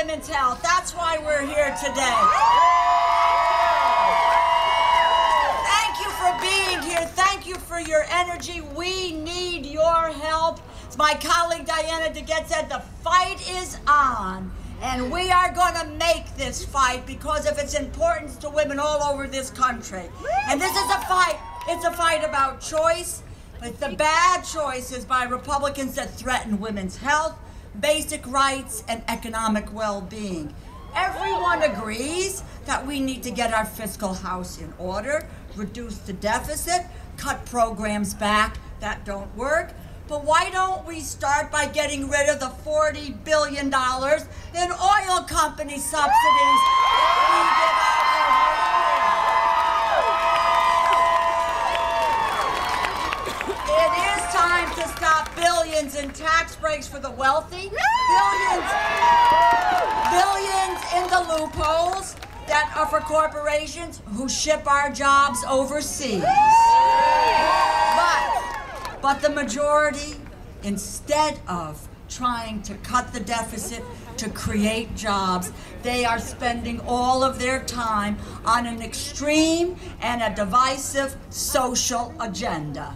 women's health. That's why we're here today. Thank you for being here. Thank you for your energy. We need your help. As my colleague Diana DeGette said, the fight is on. And we are going to make this fight because of its importance to women all over this country. And this is a fight. It's a fight about choice. But the bad choices by Republicans that threaten women's health, basic rights, and economic well-being. Everyone agrees that we need to get our fiscal house in order, reduce the deficit, cut programs back that don't work. But why don't we start by getting rid of the $40 billion in oil company subsidies that we give out every year? It is time to stop billions in tax breaks for the wealthy, billions in the loopholes that are for corporations who ship our jobs overseas. But the majority, instead of trying to cut the deficit to create jobs, they are spending all of their time on an extreme and a divisive social agenda.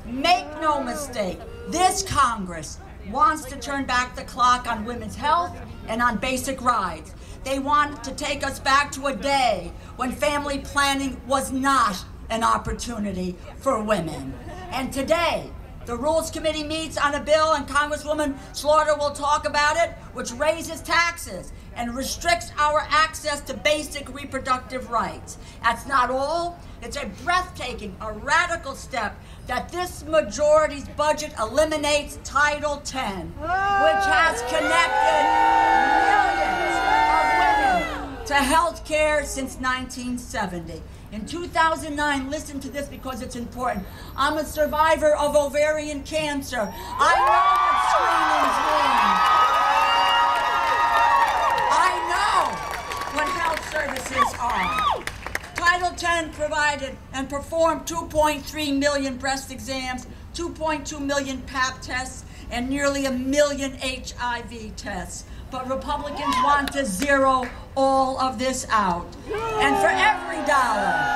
Make no mistake, this Congress wants to turn back the clock on women's health and on basic rights. They want to take us back to a day when family planning was not an opportunity for women. And today, the Rules Committee meets on a bill, and Congresswoman Slaughter will talk about it, which raises taxes and restricts our access to basic reproductive rights. That's not all. It's a breathtaking, a radical step that this majority's budget eliminates Title X, which has connected millions of women to health care since 1970. In 2009, listen to this because it's important. I'm a survivor of ovarian cancer. I know what screenings mean. I know what health services are. Title X provided and performed 2.3 million breast exams, 2.2 million Pap tests, and nearly 1 million HIV tests. But Republicans want to zero all of this out. And for every dollar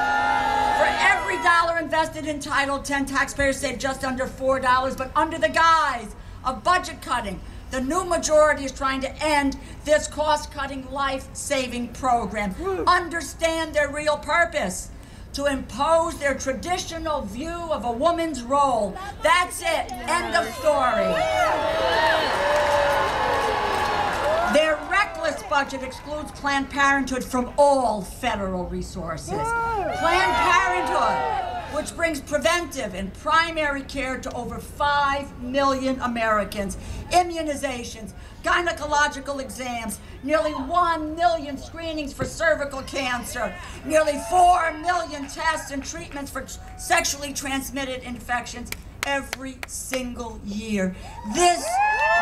invested in Title X, taxpayers save just under $4. But under the guise of budget cutting, the new majority is trying to end this cost-cutting, life-saving program. Understand their real purpose: to impose their traditional view of a woman's role. That's it. End of story. Their reckless budget excludes Planned Parenthood from all federal resources. Planned Parenthood, which brings preventive and primary care to over 5 million Americans, immunizations, gynecological exams, nearly 1 million screenings for cervical cancer, nearly 4 million tests and treatments for sexually transmitted infections every single year. This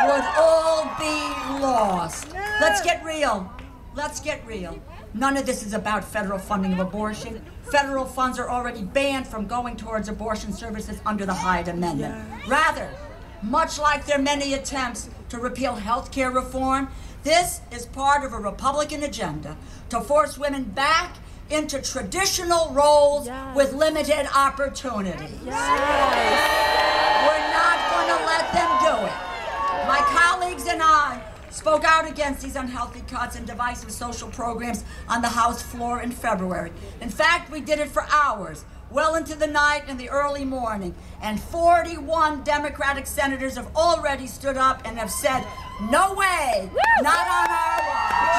would all be lost. Let's get real. Let's get real. None of this is about federal funding of abortion. Federal funds are already banned from going towards abortion services under the Hyde Amendment. Rather, much like their many attempts to repeal health care reform, this is part of a Republican agenda to force women back into traditional roles with limited opportunities. We're not going to let them do it. My colleagues and I spoke out against these unhealthy cuts and divisive social programs on the House floor in February. In fact, we did it for hours, well into the night and the early morning. And 41 Democratic senators have already stood up and have said, no way, not on our watch.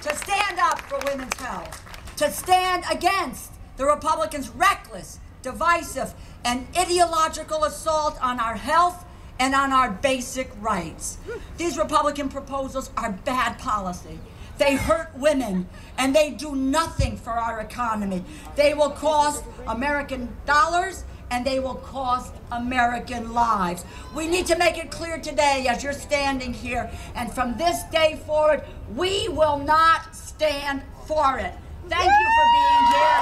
To stand up for women's health, to stand against the Republicans' reckless, divisive, and ideological assault on our health and on our basic rights. These Republican proposals are bad policy. They hurt women, and they do nothing for our economy. They will cost American dollars, and they will cost American lives. We need to make it clear today as you're standing here, and from this day forward, we will not stand for it. Thank you for being here.